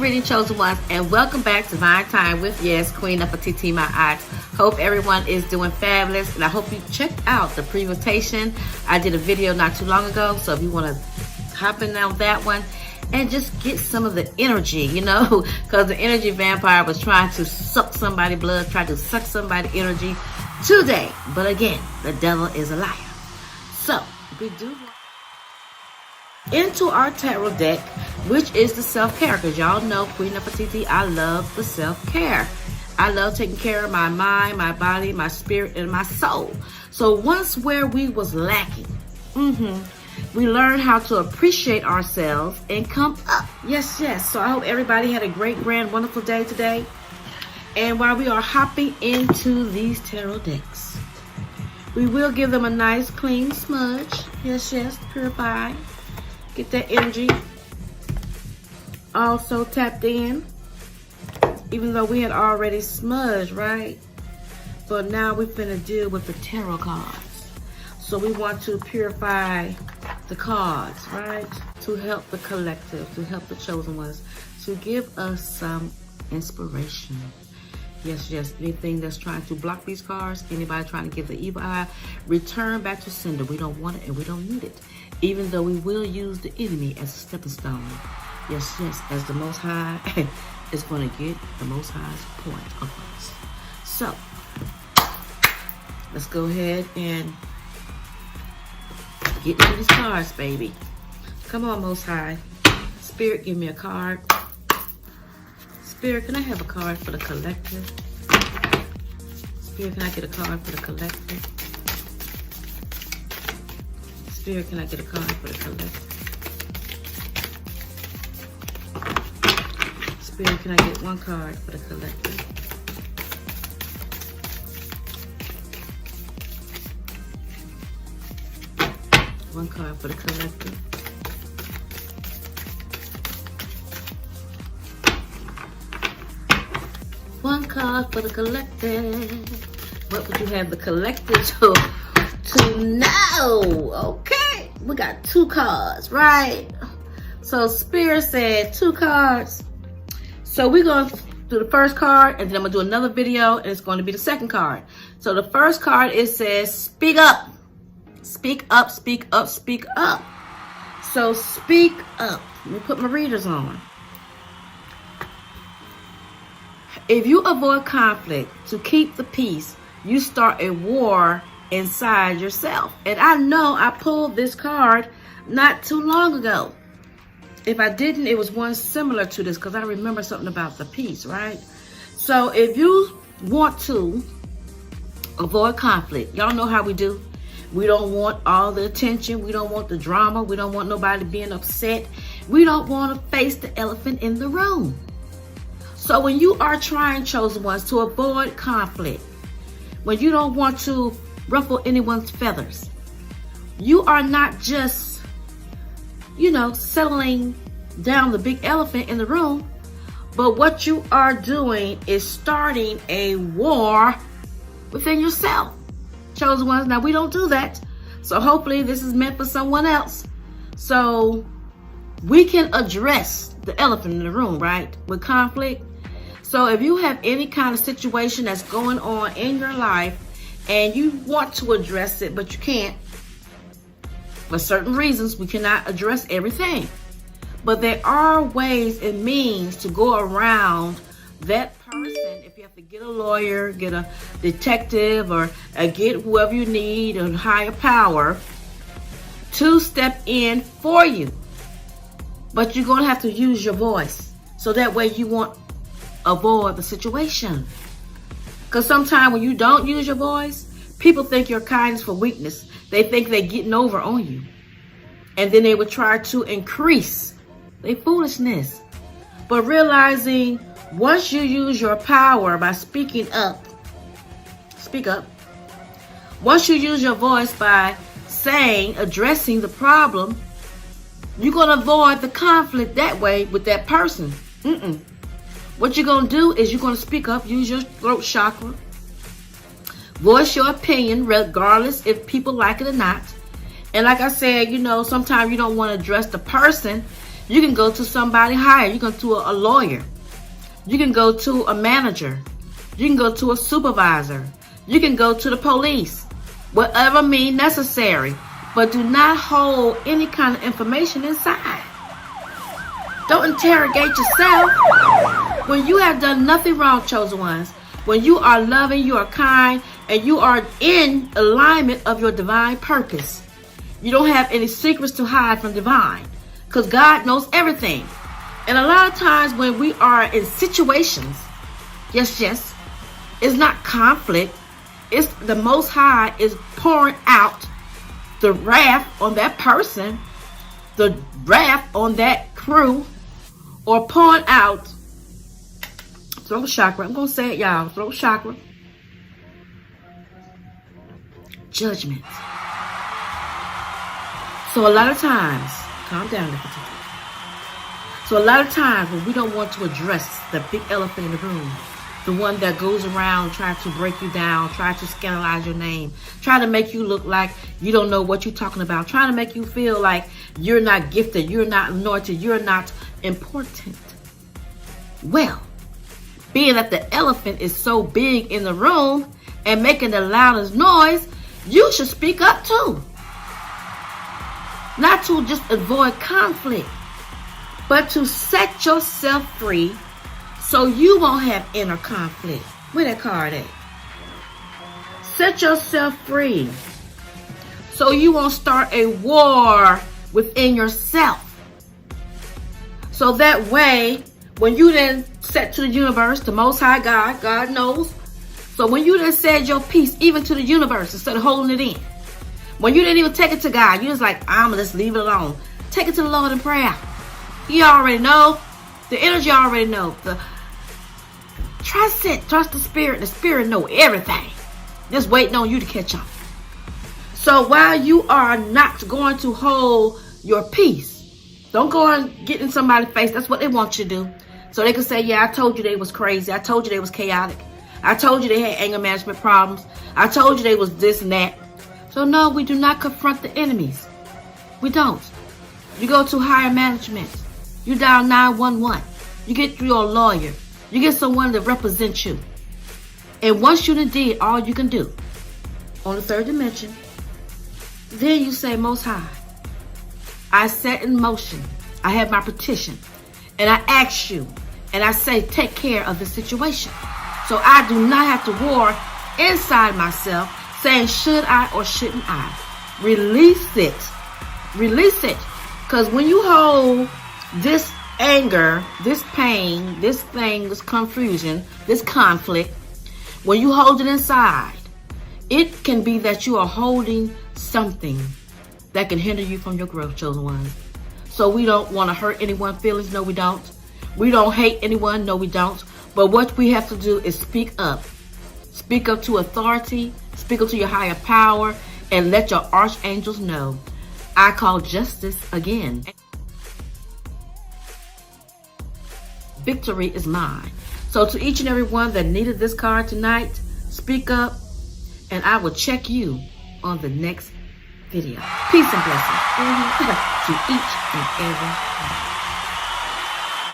greetings, chosen ones, and welcome back to Divine Time with Queen Nefertiti, my eyes. Hope everyone is doing fabulous, and I hope you checked out the presentation. I did a video not too long ago, so if you want to hop in on that one and just get some of the energy, because the energy vampire was trying to suck somebody's blood, trying to suck somebody's energy today. But again, the devil is a liar. So we do into our tarot deck, which is the self-care, because y'all know Queen Nefertiti, I love the self-care. I love taking care of my mind, my body, my spirit, and my soul. So once where we was lacking, we learned how to appreciate ourselves and come up. Yes. So I hope everybody had a great, grand, wonderful day today. And while we are hopping into these tarot decks, we will give them a nice clean smudge. Yes, purify. Get that energy also tapped in, even though we had already smudged, right? But now we're finna deal with the tarot cards. So we want to purify the cards, right? To help the collective, to help the chosen ones, to give us some inspiration. Yes. Anything that's trying to block these cards, anybody trying to give the evil eye, return back to sender. We don't want it and we don't need it. Even though we will use the enemy as a stepping stone. Yes, as the Most High is going to get the Most High's point across. So, let's go ahead and get into these cards, baby. Come on, Most High. Spirit, give me a card. Spirit, can I have a card for the collective? Spirit, can I get a card for the collective? Spirit, can I get a card for the collective? Spirit, can I get one card for the collective? One card for the collective. One card for the collective. What would you have the collective to know? Okay, we got two cards, right? So Spirit said two cards. So we're going to do the first card, and then I'm going to do another video, and it's going to be the second card. So the first card, it says, speak up. Speak up, speak up, speak up. So speak up. Let me put my readers on. If you avoid conflict to keep the peace, you start a war inside yourself. And I know I pulled this card not too long ago. If I didn't, it was one similar to this, because I remember something about the peace, right? So if you want to avoid conflict, y'all know how we do. We don't want all the attention. We don't want the drama. We don't want nobody being upset. We don't want to face the elephant in the room. So when you are trying, chosen ones, to avoid conflict, when you don't want to ruffle anyone's feathers, you are not just, settling down the big elephant in the room, but what you are doing is starting a war within yourself, chosen ones. Now, we don't do that. So hopefully this is meant for someone else. So we can address the elephant in the room, right? With conflict. So if you have any kind of situation that's going on in your life and you want to address it, but you can't, for certain reasons, we cannot address everything. But there are ways and means to go around that person. If you have to get a lawyer, get a detective, or get whoever you need, a higher power to step in for you. But you're going to have to use your voice. So that way you won't avoid the situation. Because sometimes when you don't use your voice, people think your kindness for weakness. They think they're getting over on you. And then they would try to increase their foolishness. But realizing once you use your power by speaking up, speak up. Once you use your voice by addressing the problem, you're going to avoid the conflict that way with that person. What you're going to do is you're going to speak up, use your throat chakra, voice your opinion regardless if people like it or not. And like I said, sometimes you don't want to address the person You can go to somebody higher. You can go to a lawyer. You can go to a manager. You can go to a supervisor. You can go to the police. Whatever means necessary. But do not hold any kind of information inside. Don't interrogate yourself. When you have done nothing wrong, chosen ones, when you are loving, you are kind, and you are in alignment of your divine purpose, you don't have any secrets to hide from divine, because God knows everything. And a lot of times when we are in situations, yes, it's not conflict. It's the Most High is pouring out the wrath on that person, the wrath on that crew, or pouring out throat chakra. I'm going to say it, y'all. Throat chakra. Judgment. So a lot of times, calm down. So a lot of times when we don't want to address the big elephant in the room, the one that goes around trying to break you down, trying to scandalize your name, trying to make you look like you don't know what you're talking about, trying to make you feel like you're not gifted, you're not anointed, you're not important. Well, being that the elephant is so big in the room and making the loudest noise, you should speak up too. Not to just avoid conflict, but to set yourself free so you won't have inner conflict. Where that card at? Set yourself free so you won't start a war within yourself. So that way, when you then set to the universe, the Most High God, God knows. So when you then said your piece, even to the universe, instead of holding it in, when you didn't even take it to God, you just like, I'm gonna just leave it alone. Take it to the Lord in prayer. He already know. The energy already know. Trust it. Trust the Spirit. The Spirit know everything. Just waiting on you to catch up. So while you are not going to hold your peace, don't go and get in somebody's face. That's what they want you to do. So they can say, yeah, I told you they was crazy. I told you they was chaotic. I told you they had anger management problems. I told you they was this and that. So no, we do not confront the enemies. We don't. You go to higher management. You dial 911. You get your lawyer. You get someone to represent you. And once you done did all you can do on the third dimension, then you say, Most High, I set in motion. I have my petition. And I ask you. And I say, take care of the situation. So I do not have to war inside myself saying, should I or shouldn't I? Release it. Release it. Because when you hold this anger, this pain, this thing, this confusion, this conflict, when you hold it inside, it can be that you are holding something that can hinder you from your growth, chosen ones. So we don't want to hurt anyone's feelings. No, we don't. We don't hate anyone. No, we don't. But what we have to do is speak up. Speak up to authority. Speak up to your higher power. And let your archangels know. I call justice again. Victory is mine. So to each and every one that needed this card tonight, speak up, and I will check you on the next video. Peace and blessings to each and every one.